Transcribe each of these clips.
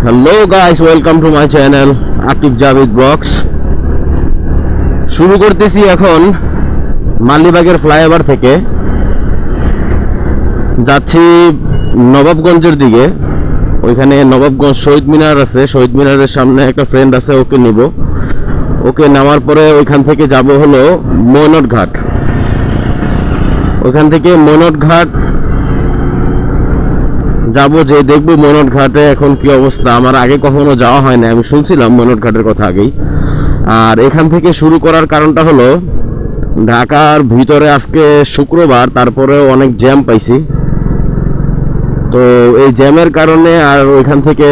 Hello guys, welcome to my channel Akib Javed vlogs. শুরু করতেছি এখন মালিবাগের ফ্লাইওভার থেকে, যাচ্ছি নবাবগঞ্জের দিকে। ওইখানে নবাবগঞ্জ শহীদ মিনার আছে, শহীদ মিনারের সামনে একটা ফ্রেন্ড আছে, ওকে নিব। ওকে নামার পরে ওইখান থেকে যাব হলো মৈনট ঘাট। ওইখান থেকে মৈনট ঘাট যাব, যে দেখবো মৈনট ঘাটে এখন কি অবস্থা। আমার আগে কখনো যাওয়া হয় না, আমি শুনছিলাম মৈনট ঘাটের কথা আগেই। আর এখান থেকে শুরু করার কারণটা হলো ঢাকার ভিতরে আজকে শুক্রবার, তারপরেও অনেক জ্যাম পাইছি। তো এই জ্যামের কারণে আর ওইখান থেকে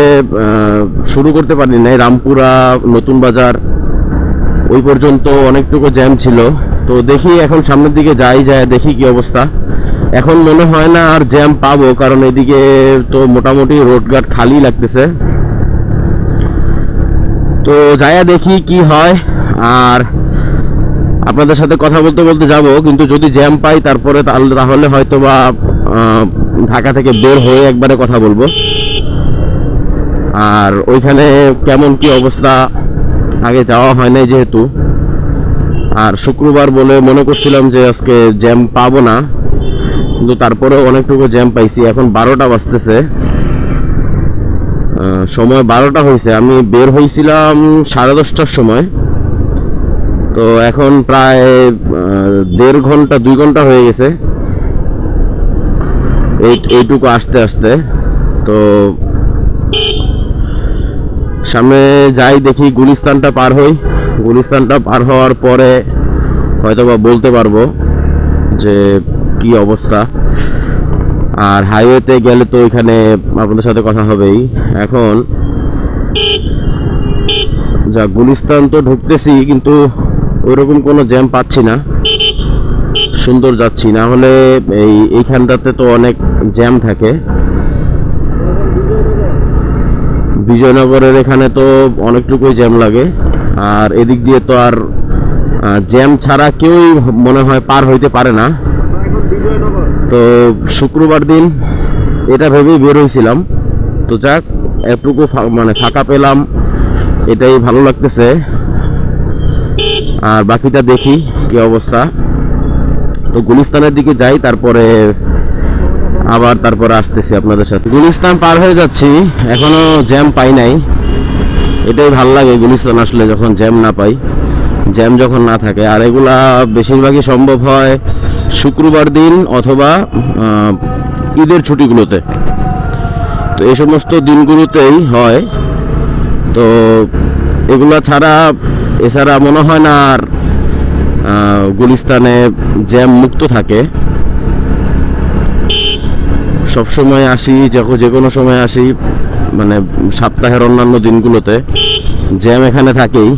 শুরু করতে পারি নাই। রামপুরা, নতুন বাজার ওই পর্যন্ত অনেকটুকু জ্যাম ছিল। তো দেখি এখন সামনের দিকে যায় দেখি কি অবস্থা। এখন মনে হয় না আর জ্যাম পাবো, কারণ এদিকে তো মোটামুটি রোডঘাট খালি লাগতেছে। তো যাইয়া দেখি কি হয়। আর আপনাদের সাথে কথা বলতে বলতে যাব, কিন্তু যদি জ্যাম পাই তারপরে তাহলে হয়তো বা ঢাকা থেকে বের হয়ে একবারে কথা বলবো। আর ওইখানে কেমন কি অবস্থা, আগে যাওয়া হয় নাই যেহেতু। আর শুক্রবার বলে মনে করছিলাম যে আজকে জ্যাম পাবো না, কিন্তু তারপরেও অনেকটুকু জ্যাম পাইছি। এখন 12টা বাজতেছে, সময় 12টা হয়েছে। আমি বের হয়েছিলাম 10:30টার সময়। তো এখন প্রায় 1.5 ঘন্টা 2 ঘন্টা হয়ে গেছে এইটুকু আসতে আসতে। তো সামনে যাই, দেখি গুলিস্তানটা পার হই। গুলিস্তানটা পার হওয়ার পরে হয়তোবা বলতে পারবো যে কি অবস্থা। আর হাইওয়েতে গেলে তো এখানে আপনাদের সাথে কথা হবেই। এখন যা গুলিস্তান তো ঢুকতেছি, কিন্তু ওইরকম কোনো জ্যাম পাচ্ছি না, সুন্দর যাচ্ছি। না হলে এইখানটাতে তো অনেক জ্যাম থাকে। বিজয়নগরের এখানে তো অনেকটুকুই জ্যাম লাগে। আর এদিক দিয়ে তো আর জ্যাম ছাড়া কেউই মনে হয় পার হইতে পারে না। তো শুক্রবার দিন এটা ভেবেই বের হয়েছিলাম। তো যাক, এটুকু মানে ফাঁকা পেলাম, এটাই ভালো লাগতেছে। আর বাকিটা দেখি কি অবস্থা। তো গুলিস্তানের দিকে যাই, তারপরে আসতেছি আপনাদের সাথে। গুলিস্তান পার হয়ে যাচ্ছি, এখনো জ্যাম পাই নাই। এটাই ভালো লাগে গুলিস্তান আসলে, যখন জ্যাম না পাই, জ্যাম যখন না থাকে। আর এগুলা বেশিরভাগই সম্ভব হয় শুক্রবার দিন অথবা ঈদের ছুটিগুলোতে। তো এই সমস্ত দিনগুলোতেই হয়। তো এগুলা ছাড়া এছাড়া মনে হয় না আর গুলিস্তানে জ্যাম মুক্ত থাকে। সব সময় আসি, যে কোনো সময় আসি, মানে সপ্তাহের অন্যান্য দিনগুলোতে জ্যাম এখানে থাকেই।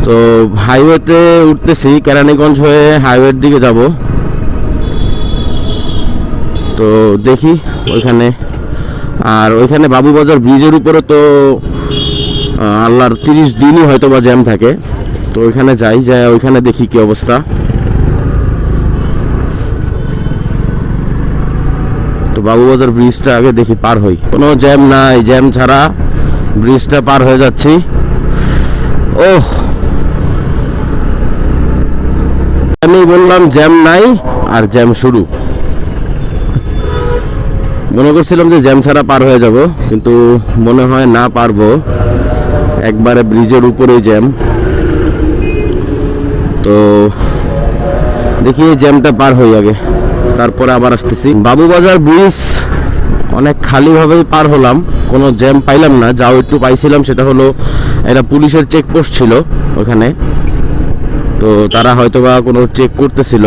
তো হাইওয়েতে উঠতেছি, কেরানীগঞ্জ হয়ে হাইওয়ের দিকে যাব। তো দেখি ওইখানে। আর ওইখানে বাবুবাজার ব্রিজের উপরে তো আল্লাহর 30 দিনই হয়তো বা জ্যাম থাকে। তো ওইখানে যাই, ওইখানে দেখি কি অবস্থা। তো বাবুবাজার ব্রিজটা আগে দেখি পার হই, কোনো জ্যাম নাই। জ্যাম ছাড়া ব্রিজটা পার হয়ে যাচ্ছি। ওহ, আমি বললাম জ্যাম নাই, আর জ্যাম শুরু। মনে করছিলাম যে জ্যাম ছাড়া পার হয়ে যাব, কিন্তু মনে হয় না পারবো। একবারে ব্রিজের উপরেই জ্যাম। তো দেখি জ্যামটা পার হই আগে, তারপরে আবার আসতেছি। বাবুবাজার ব্রিজ অনেক খালিভাবেই পার হলাম, কোনো জ্যাম পাইলাম না। যাও একটু পাইছিলাম, সেটা হলো এটা পুলিশের চেকপোস্ট ছিল ওখানে। তো তারা হয়তোবা কোনো চেক করতেছিল।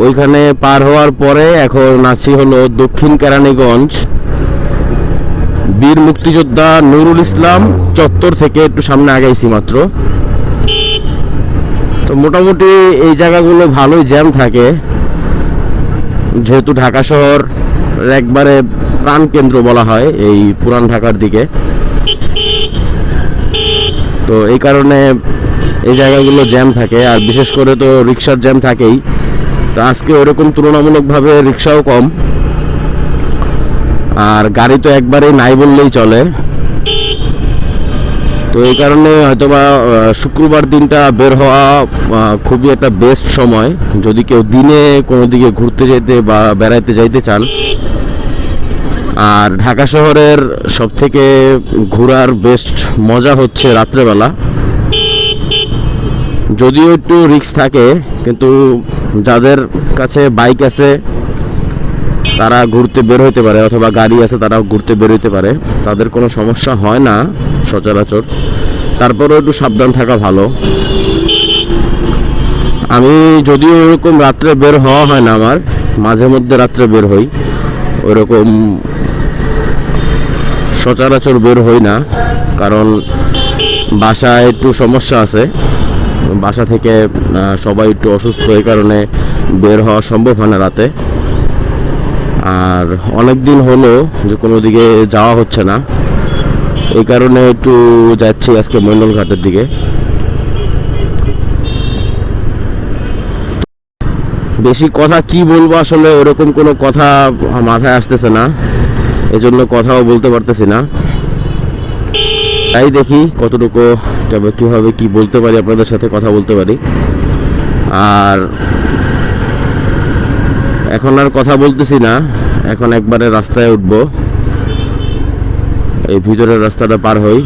ওইখানে পার হওয়ার পরে এখন আছি হলো দক্ষিণ কেরানীগঞ্জ বীর মুক্তিযোদ্ধা নুরুল ইসলাম চত্বর থেকে একটু সামনে আগাইছি মাত্র। তো মোটামুটি এই জায়গাগুলো ভালোই জ্যাম থাকে, যেহেতু ঢাকা শহর একবারে প্রাণকেন্দ্র বলা হয় এই পুরান ঢাকার দিকে। তো এই কারণে এই জায়গাগুলো জ্যাম থাকে। আর বিশেষ করে তো রিক্সার জ্যাম থাকেই। তো আজকে ওরকম তুলনামূলকভাবে রিক্সাও কম। আর গাড়ি তো একবারেই নাই বললেই চলে। তো এই কারণে হয়তোবা শুক্রবার দিনটা বের হওয়া খুবই একটা বেস্ট সময় যদি কেউ দিনে কোনো দিকে ঘুরতে যেতে বা বেড়াইতে যাইতে চান। আর ঢাকা শহরের সবথেকে ঘোরার বেস্ট মজা হচ্ছে রাত্রেবেলা, যদিও একটু রিস্ক থাকে, কিন্তু যাদের কাছে বাইক আছে তারা ঘুরতে বের হইতে পারে, অথবা গাড়ি আছে তারাও ঘুরতে বের হইতে পারে, তাদের কোনো সমস্যা হয় না সচরাচর। তারপরেও একটু সাবধান থাকা ভালো। আমি যদিও ওরকম রাত্রে বের হওয়া হয় না, আমার মাঝে মধ্যে রাত্রে বের হই, ওইরকম সচরাচর বের হই না, কারণ বাসায় একটু সমস্যা আছে। বাসা থেকে সবাই একটু অসুস্থ, এই কারণে বের হওয়া সম্ভব হয় না রাতে। আর অনেক দিন হলো যে কোনো দিকে যাওয়া হচ্ছে না, এই কারণে একটু যাচ্ছি আজকে মণ্ডল ঘাটের দিকে। বেশি কথা কি বলবো আসলে ওরকম কোনো কথা মাথায় আসতেছে না, এজন্য কথাও বলতে পারতেছি না। তাই দেখি কতটুকু কিভাবে কি বলতে পারি, আপনাদের সাথে কথা বলতে পারি। আর এখন আর কথা বলতেছি না, এখন একবারে রাস্তায় উঠবো, এই ভিতরের রাস্তাটা পার হই।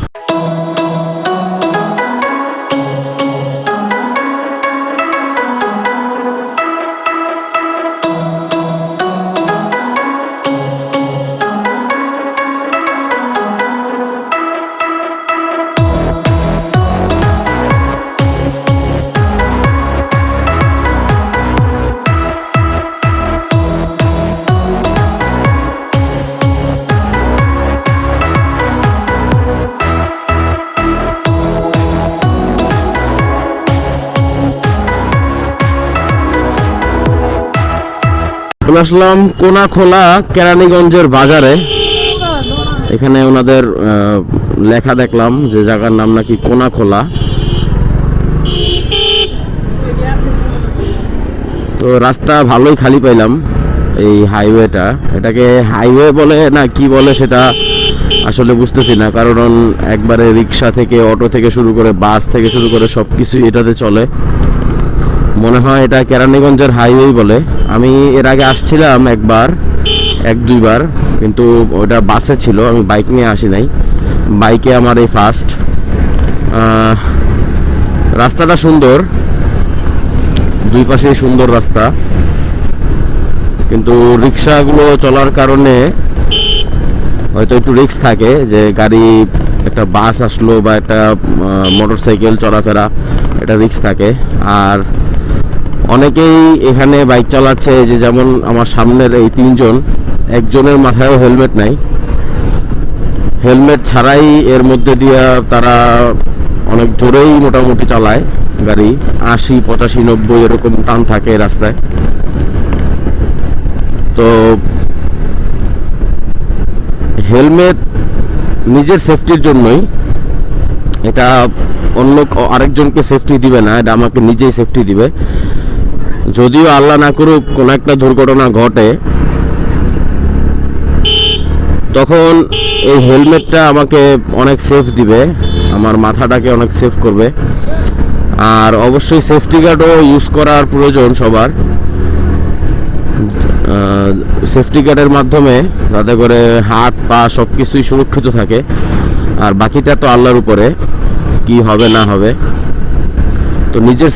চলে আসলাম কোনাখোলা কেরানীগঞ্জের বাজারে। এখানে ওনাদের লেখা দেখলাম যে জায়গার নাম নাকি কোনাখোলা। তো রাস্তা ভালোই খালি পাইলাম, এই হাইওয়েটা, এটাকে হাইওয়ে বলে না কি বলে সেটা আসলে বুঝতেছি না, কারণ একবারে রিক্সা থেকে, অটো থেকে শুরু করে, বাস থেকে শুরু করে সব কিছুই এটাতে চলে। মনে হয় এটা কেরানীগঞ্জের হাইওয়ে বলে। আমি এর আগে আসছিলাম একবার, এক দুইবার, কিন্তু ওটা বাসে ছিল, আমি বাইক নিয়ে আসি নাই, বাইকে আমার এই ফার্স্ট। রাস্তাটা সুন্দর, দুই পাশেই সুন্দর রাস্তা, কিন্তু রিক্সাগুলো চলার কারণে হয়তো একটু রিস্ক থাকে, যে গাড়ি, একটা বাস আসলো বা একটা মোটর সাইকেল চলাফেরা, এটা রিস্ক থাকে। আর অনেকেই এখানে বাইক চালাচ্ছে, যে যেমন আমার সামনের এই তিনজন, একজনের মাথায়ও হেলমেট নাই, হেলমেট ছাড়াই এর মধ্যে দিয়ে তারা অনেক জোরেই মোটামুটি চালায় গাড়ি, 80, 85, 90 এরকম টান থাকে রাস্তায়। তো হেলমেট নিজের সেফটির জন্যই, এটা অন্য আরেকজনকে সেফটি দিবে না, এটা আমাকে নিজেই সেফটি দিবে। যদিও আল্লাহ না করুক কোনো একটা দুর্ঘটনা ঘটে, তখন এই হেলমেটটা আমাকে অনেক সেফ দিবে, আমার মাথাটাকে অনেক সেফ করবে। আর অবশ্যই সেফটি গার্ডও ইউজ করার প্রয়োজন সবার। সেফটি গার্ডের মাধ্যমে যাতে করে হাত পা সব কিছুই সুরক্ষিত থাকে, আর বাকিটা তো আল্লাহর উপরে, কি হবে না হবে। তো নিজের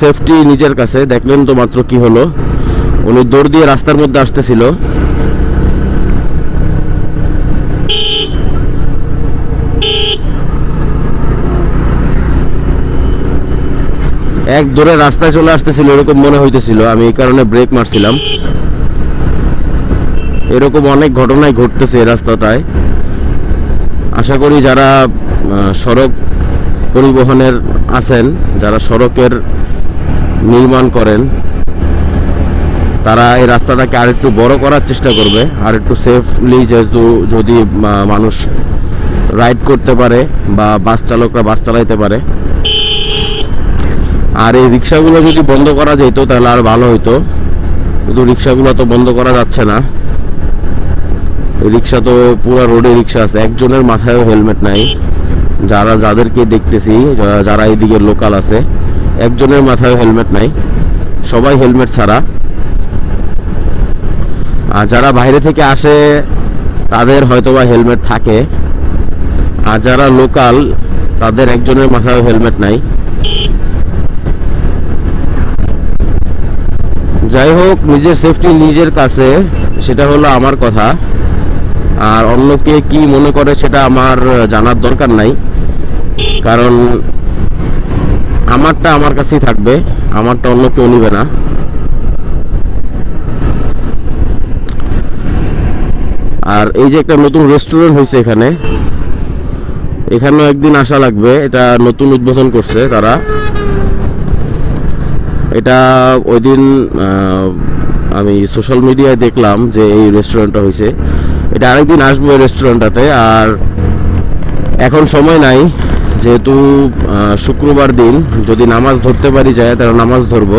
সেফটি নিজের কাছে। দেখলেন তো মাত্র কি হলো, উনি দৌড় দিয়ে রাস্তার মধ্যে আসতেছিল, এক দৌড়ে রাস্তায় চলে আসতেছিল এরকম মনে হইতেছিল, আমি এই কারণে ব্রেক মারছিলাম। এরকম অনেক ঘটনাই ঘটতেছে এই রাস্তাটায়। আশা করি যারা সড়ক পরিবহনের আছেন, যারা সড়কের নির্মাণ করেন, তারা এই রাস্তাটাকে আরেকটু বড় করার চেষ্টা করবে, আর একটু সেফলি, যেহেতু যদি মানুষ রাইড করতে পারে বা বাস চালকরা বাস চালাইতে পারে। আর এই রিক্সাগুলো যদি বন্ধ করা যেত তাহলে আর ভালো হতো, কিন্তু রিক্সাগুলো তো বন্ধ করা যাচ্ছে না। রিক্সা তো পুরো রোডে রিক্সা আছে, একজনের মাথায়ও হেলমেট নাই। যাদেরকে দেখতেছি, যারা এইদিকে লোকাল আছে, একজনের মাথায়ও হেলমেট নাই, সবাই হেলমেট ছাড়া। আর যারা বাইরে থেকে আসে তাদের হয়তোবা হেলমেট থাকে, আর যারা লোকাল তাদের একজনের মাথায়ও হেলমেট নাই। যাই হোক, নিজের সেফটি নিজের কাছে, সেটা হলো আমার কথা। আর অন্যকে কি মনে করে সেটা আমার জানার দরকার নাই, কারণ আমারটা আমার কাছেই থাকবে, আমারটা অন্য কেউ নিবে না। আর এই যে একটা নতুন রেস্টুরেন্ট হয়েছে এখানেও একদিন আসা লাগবে। এটা নতুন উদ্বোধন করছে তারা। এটা ওই দিন আমি সোশ্যাল মিডিয়ায় দেখলাম যে এই রেস্টুরেন্টটা হয়েছে। এটা আরেকদিন আসবো এই রেস্টুরেন্টটাতে। আর এখন সময় নাই, যেহেতু শুক্রবার দিন, যদি নামাজ ধরতে পারি যায় তাহলে নামাজ ধরবো,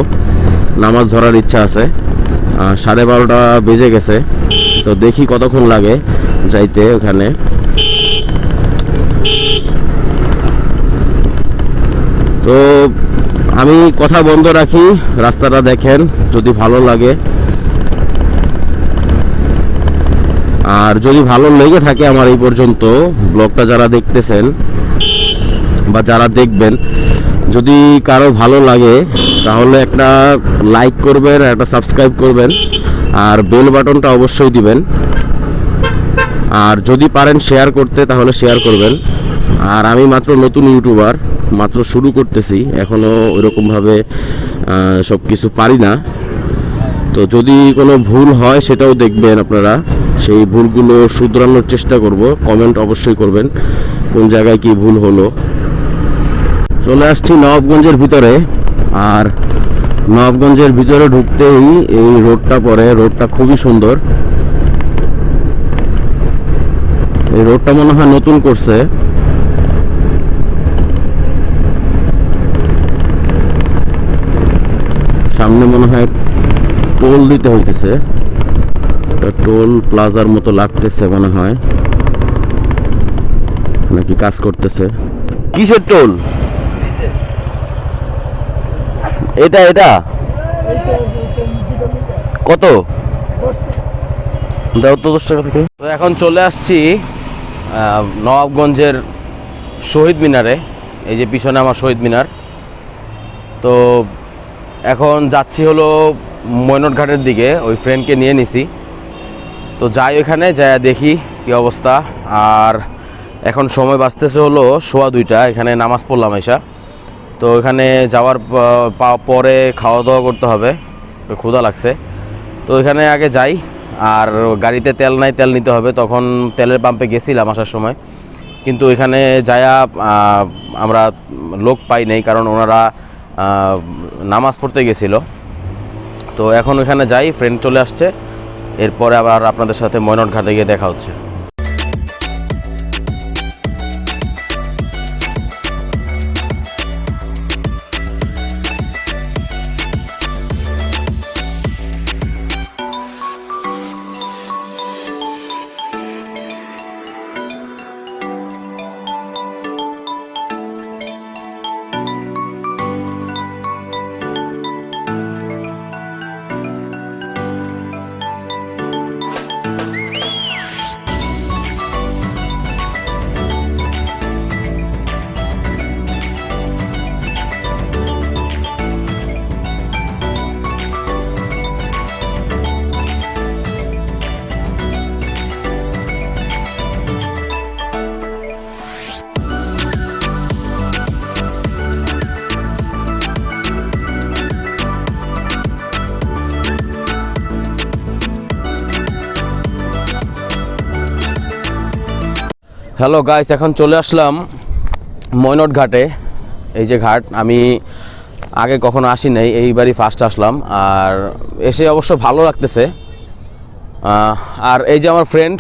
নামাজ ধরার ইচ্ছা আছে। 12:30 বেজে গেছে, তো দেখি কতক্ষণ লাগে যাইতে ওখানে। তো আমি কথা বন্ধ রাখি, রাস্তাটা দেখেন, যদি ভালো লাগে। আর যদি ভালো লেগে থাকে আমার এই পর্যন্ত ব্লগটা যারা দেখতেছেন বা যারা দেখবেন, যদি কারো ভালো লাগে তাহলে একটা লাইক করবেন, একটা সাবস্ক্রাইব করবেন, আর বেল বাটনটা অবশ্যই দিবেন। আর যদি পারেন শেয়ার করতে তাহলে শেয়ার করবেন। আর আমি মাত্র নতুন ইউটিউবার, মাত্র শুরু করতেছি, এখনও ওইরকমভাবে সব কিছু পারি না। তো যদি কোনো ভুল হয় সেটাও দেখবেন আপনারা, সেই ভুলগুলো শুধরানোর চেষ্টা করব। কমেন্ট অবশ্যই করবেন কোন জায়গায় কি ভুল হলো। চলে আসছি নবাবগঞ্জের ভিতরে। আর নবাবগঞ্জের ভিতরে ঢুকতেই এই রোডটা পড়ে, রোডটা খুবই সুন্দর। এই রোডটা মনে হয় নতুন করছে। সামনে মনে হয় টোল দিতে হইতেছে, টোল প্লাজার মতো লাগতেছে মনে হয়, নাকি কাজ করতেছে। কিসের টোল এটা? কত দাও তো, 10 টাকা থেকে। তো এখন চলে আসছি নবাবগঞ্জের শহীদ মিনারে। এই যে পিছনে আমার শহীদ মিনার। তো এখন যাচ্ছি হলো ময়নট ঘাটের দিকে, ওই ফ্রেন্ডকে নিয়ে নিছি। তো যাই ওইখানে যাই, দেখি কি অবস্থা। আর এখন সময় বাঁচতেছে হলো 2:15, এখানে নামাজ পড়লাম এসা। তো এখানে যাওয়ার পরে খাওয়া দাওয়া করতে হবে, তো ক্ষুধা লাগছে। তো এখানে আগে যাই। আর গাড়িতে তেল নাই, তেল নিতে হবে। তখন তেলের পাম্পে গেছিলাম আসার সময়, কিন্তু এখানে যায়া আমরা লোক পাই নাই, কারণ ওনারা নামাজ পড়তে গেছিল। তো এখন ওখানে যাই, ফ্রেন্ড চলে আসছে, এরপরে আবার আপনাদের সাথে ময়নট ঘাটে গিয়ে দেখা হচ্ছে। হ্যালো গাইস, এখন চলে আসলাম ময়নট ঘাটে। এই যে ঘাট, আমি আগে কখনো আসি নাই, এইবারই ফার্স্ট আসলাম। আর এসে অবশ্য ভালো লাগতেছে। আর এই যে আমার ফ্রেন্ড,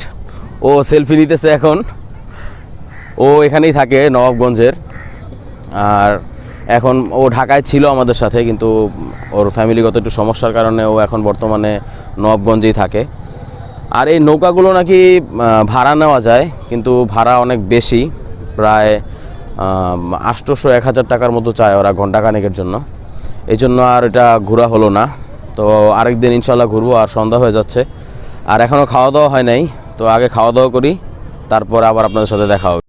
ও সেলফি নিতেছে এখন। ও এখানেই থাকে নবাবগঞ্জের। আর এখন ও ঢাকায় ছিল আমাদের সাথে, কিন্তু ওর ফ্যামিলিগত একটু সমস্যার কারণে ও এখন বর্তমানে নবাবগঞ্জেই থাকে। আর এই নৌকাগুলো নাকি ভাড়া নেওয়া যায়, কিন্তু ভাড়া অনেক বেশি, প্রায় 800-1000 টাকার মতো চায় ওরা ঘন্টাখানেকের জন্য। এই জন্য আর এটা ঘোরা হলো না। তো আরেকদিন ইনশাল্লাহ ঘুরবো। আর সন্ধ্যা হয়ে যাচ্ছে, আর এখনও খাওয়া দাওয়া হয় নাই। তো আগে খাওয়া দাওয়া করি, তারপর আবার আপনাদের সাথে দেখা হবে।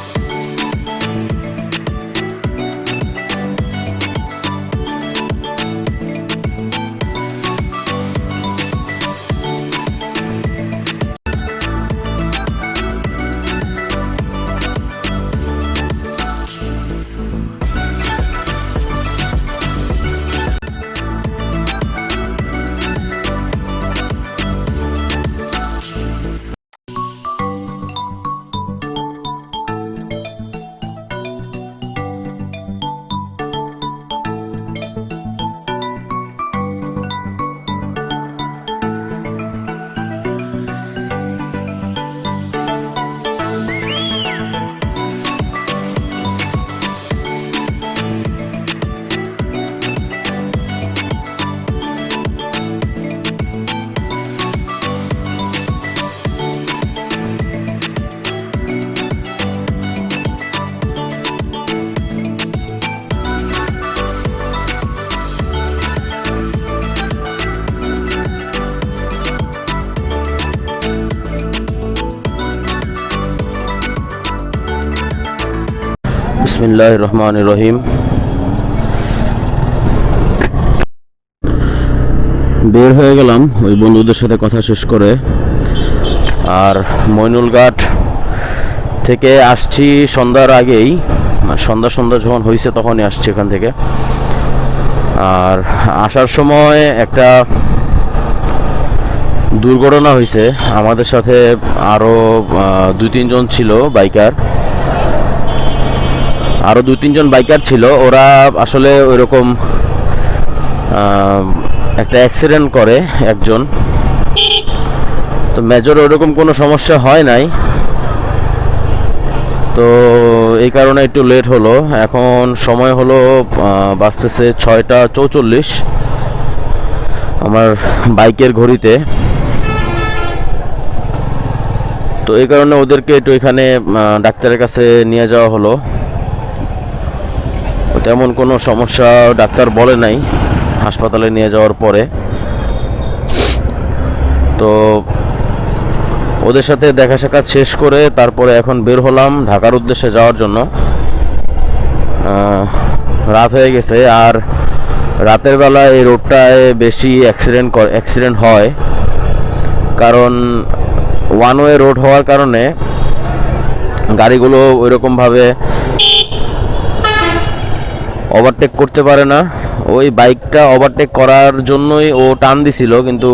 বিসমিল্লাহির রহমানির রহিম। বের হয়ে গেলাম ওই বন্ধুদের সাথে কথা শেষ করে। আর মইনুলঘাট থেকে আসছি সন্ধ্যার আগেই, সন্ধ্যা যখন হয়েছে তখনই আসছি এখান থেকে। আর আসার সময় একটা দুর্ঘটনা হয়েছে। আমাদের সাথে আরও 2-3 জন ছিল বাইকার, আরও 2-3 জন বাইকার ছিল। ওরা আসলে ওইরকম একটা অ্যাক্সিডেন্ট করে একজন। তো মেজর ওইরকম কোনো সমস্যা হয় নাই, তো এই কারণে একটু লেট হলো। এখন সময় হলো বাজতেছে 6টা 44 আমার বাইকের ঘড়িতে। তো এই কারণে ওদেরকে একটু এখানে ডাক্তারের কাছে নিয়ে যাওয়া হলো। তেমন কোনো সমস্যা ডাক্তার বলে নাই হাসপাতালে নিয়ে যাওয়ার পরে। তো ওদের সাথে দেখা সাক্ষাৎ শেষ করে তারপরে এখন বের হলাম ঢাকার উদ্দেশ্যে যাওয়ার জন্য। রাত হয়ে গেছে, আর রাতের বেলা এই রোডটায় বেশি অ্যাক্সিডেন্ট হয়, কারণ ওয়ান ওয়ে রোড হওয়ার কারণে গাড়িগুলো ওইরকমভাবে ওভারটেক করতে পারে না। ওই বাইকটা ওভারটেক করার জন্যই ও টান দিছিল, কিন্তু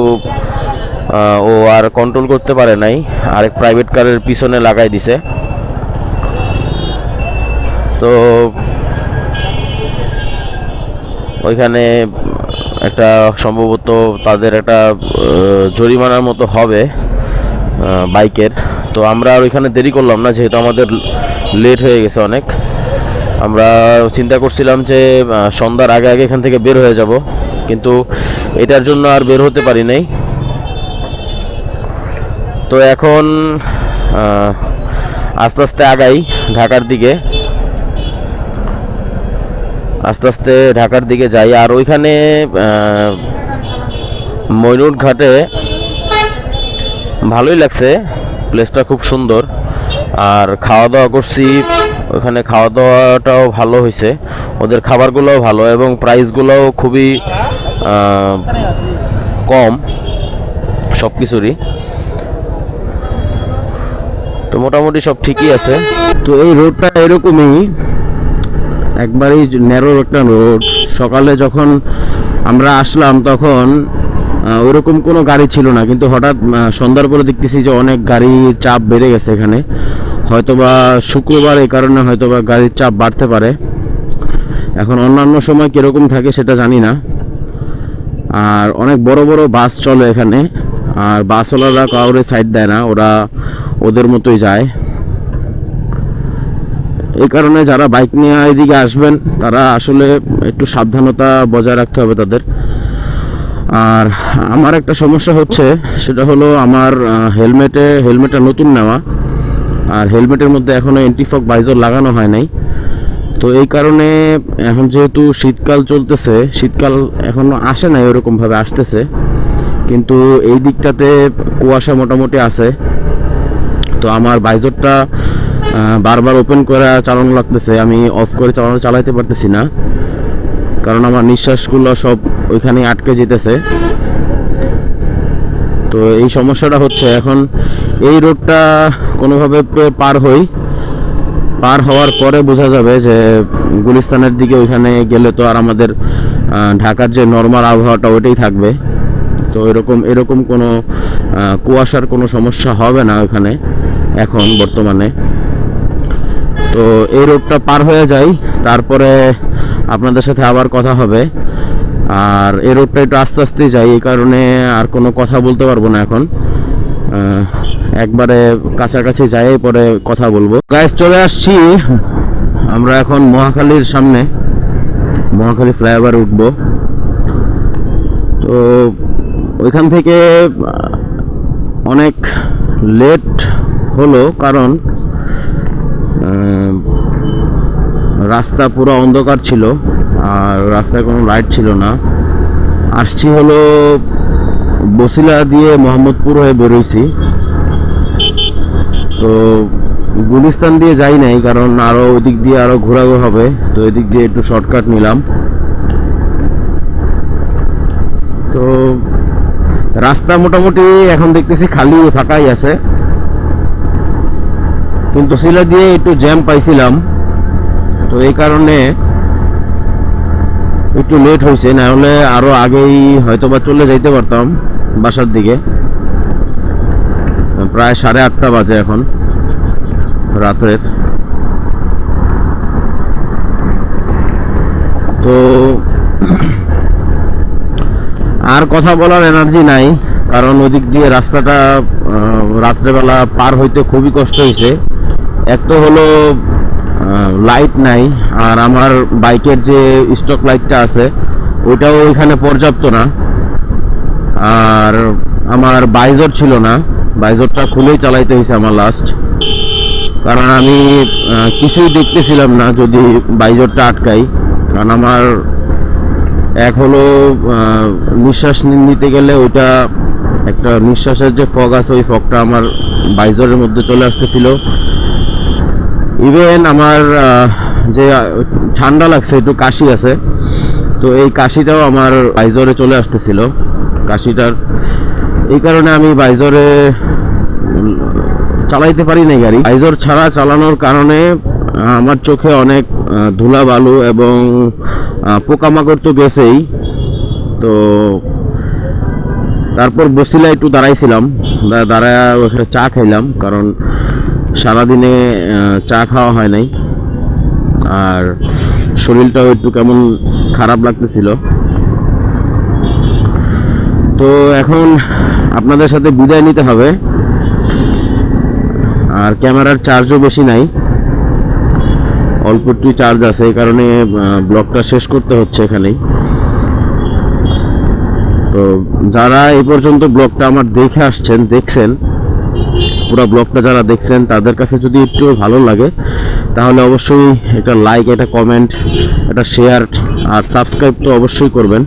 ও আর কন্ট্রোল করতে পারে নাই, আরেক প্রাইভেট কারের পিছনে লাগাই দিছে। তো ওইখানে একটা সম্ভবত তাদের একটা জরিমানার মতো হবে বাইকের। তো আমরা আর ওইখানে দেরি করলাম না, যেহেতু আমাদের লেট হয়ে গেছে অনেক। আমরা চিন্তা করছিলাম যে সন্ধ্যার আগে আগে এখান থেকে বের হয়ে যাব, কিন্তু এটার জন্য আর বের হতে পারি নাই। তো এখন আস্তে আস্তে আগাই ঢাকার দিকে, আস্তে আস্তে ঢাকার দিকে যাই। আর ওইখানে মইনুট ঘাটে ভালোই লাগছে, প্লেসটা খুব সুন্দর। আর খাওয়া দাওয়া করছি ওখানে, খাওয়া দাওয়াটাও ভালো হয়েছে, ওদের খাবারগুলোও ভালো এবং প্রাইসগুলোও খুবই কম সব কিছুরই। তো মোটামুটি সব ঠিকই আছে। তো এই রোডটা এরকমই, একবারই ন্যারো একটা রোড। সকালে যখন আমরা আসলাম তখন ওরকম কোনো গাড়ি ছিল না, কিন্তু হঠাৎ সন্ধ্যার পরে দেখতেছি যে অনেক গাড়ির চাপ বেড়ে গেছে এখানে। হয়তোবা শুক্রবার, এই কারণে হয়তোবা গাড়ির চাপ বাড়তে পারে। এখন অন্যান্য সময় কীরকম থাকে সেটা জানি না। আর অনেক বড় বড় বাস চলে এখানে, আর বাসওয়ালারা কাউরে সাইড দেয় না, ওরা ওদের মতোই যায়। এই কারণে যারা বাইক নিয়ে এদিকে আসবেন তারা আসলে একটু সাবধানতা বজায় রাখতে হবে তাদের। আর আমার একটা সমস্যা হচ্ছে, সেটা হলো আমার হেলমেটটা নতুন নেওয়া, আর হেলমেটের মধ্যে এখনও অ্যান্টিফগ ভাইজর লাগানো হয় নাই। তো এই কারণে এখন যেহেতু শীতকাল চলতেছে, শীতকাল এখনও আসে নাই ওরকমভাবে, আসতেছে, কিন্তু এই দিকটাতে কুয়াশা মোটামুটি আছে। তো আমার ভাইজরটা বারবার ওপেন করে চালানো লাগতেছে, আমি অফ করে চালাইতে পারতেছি না, কারণ আমার নিঃশ্বাসগুলো সব ওইখানে আটকে যেতেছে। তো এই সমস্যাটা হচ্ছে। এখন এই রোডটা কোনোভাবে পার হওয়ার পরে বোঝা যাবে যে গুলিস্তানের দিকে ওইখানে গেলে তো আর আমাদের ঢাকার যে নর্মাল আবহাওয়াটা ওইটাই থাকবে। তো এরকম কোনো কুয়াশার কোনো সমস্যা হবে না ওইখানে এখন বর্তমানে। তো এই রোডটা পার হয়ে যাই, তারপরে আপনাদের সাথে আবার কথা হবে। আর এই রোডটা একটু আস্তে আস্তে যাই, এই কারণে আর কোনো কথা বলতে পারবো না এখন। একবারে কাছাকাছি যাই পরে কথা বলবো। গাইস, চলে আসছি আমরা এখন মহাখালীর সামনে, মহাখালী ফ্লাইওভার উঠবো। তো ওইখান থেকে অনেক লেট হলো, কারণ রাস্তা পুরো অন্ধকার ছিল আর রাস্তায় কোনো লাইট ছিল না। আসছি হলো বসিলা দিয়ে মোহাম্মদপুর হয়ে বেরোইছি। তো গুলিস্তান দিয়ে যাই নাই, কারণ আরও ওইদিক দিয়ে আরও ঘোরাঘুরি হবে, তো এদিক দিয়ে একটু শর্টকাট নিলাম। তো রাস্তা মোটামুটি এখন দেখতেছি খালি ফাঁকাই আছে, কিন্তু সিলা দিয়ে একটু জ্যাম পাইছিলাম, তো এই কারণে একটু লেট হয়েছে, না হলে আরো আগেই হয়তোবা চলে যাইতে পারতাম বাসার দিকে। প্রায় 8:30 বাজে এখন রাতের। তো আর কথা বলার এনার্জি নাই, কারণ ওদিক দিয়ে রাস্তাটা রাত্রেবেলা পার হইতে খুবই কষ্ট হয়েছে। এক তো হলো লাইট নাই, আর আমার বাইকের যে স্টক লাইটটা আছে ওইটাও ওইখানে পর্যাপ্ত না, আর আমার বাইজর ছিল না, বাইজরটা খুলেই চালাইতে হয়েছে আমার লাস্ট, কারণ আমি কিছুই দেখতেছিলাম না যদি বাইজরটা আটকাই। কারণ আমার এক হলো নিঃশ্বাস নিতে গেলে ওইটা একটা নিঃশ্বাসের যে ফগ আছে ওই ফগটা আমার বাইজরের মধ্যে চলে আসতেছিল। ইভেন আমার যে ঠান্ডা লাগছে, একটু কাশি আছে, তো এই কাশিটাও আমার বাইজরে চলে আসতেছিল কাশিটার। এই কারণে আমি বাইজরে চালাইতে পারি নাই গাড়ি। বাইজর ছাড়া চালানোর কারণে আমার চোখে অনেক ধুলা বালু এবং পোকামাকড় তো গেছেই। তো তারপর বসিলা একটু দাঁড়াইছিলাম, দাঁড়ায় ওখানে চা খাইলাম, কারণ সারাদিনে চা খাওয়া হয় নাই আর শরীরটাও একটু কেমন খারাপ লাগতেছিল। তো এখন আপনাদের সাথে বিদায় নিতে হবে, আর ক্যামেরার চার্জও বেশি নাই, অল্প একটু চার্জ আছে, এই কারণে ব্লগটা শেষ করতে হচ্ছে এখানেই। তো যারা এই পর্যন্ত ব্লগটা আমার দেখছেন পুরো ব্লগটা যারা দেখছেন, তাদের কাছে যদি একটু ভালো লাগে তাহলে অবশ্যই একটা লাইক, একটা কমেন্ট, একটা শেয়ার আর সাবস্ক্রাইব তো অবশ্যই করবেন।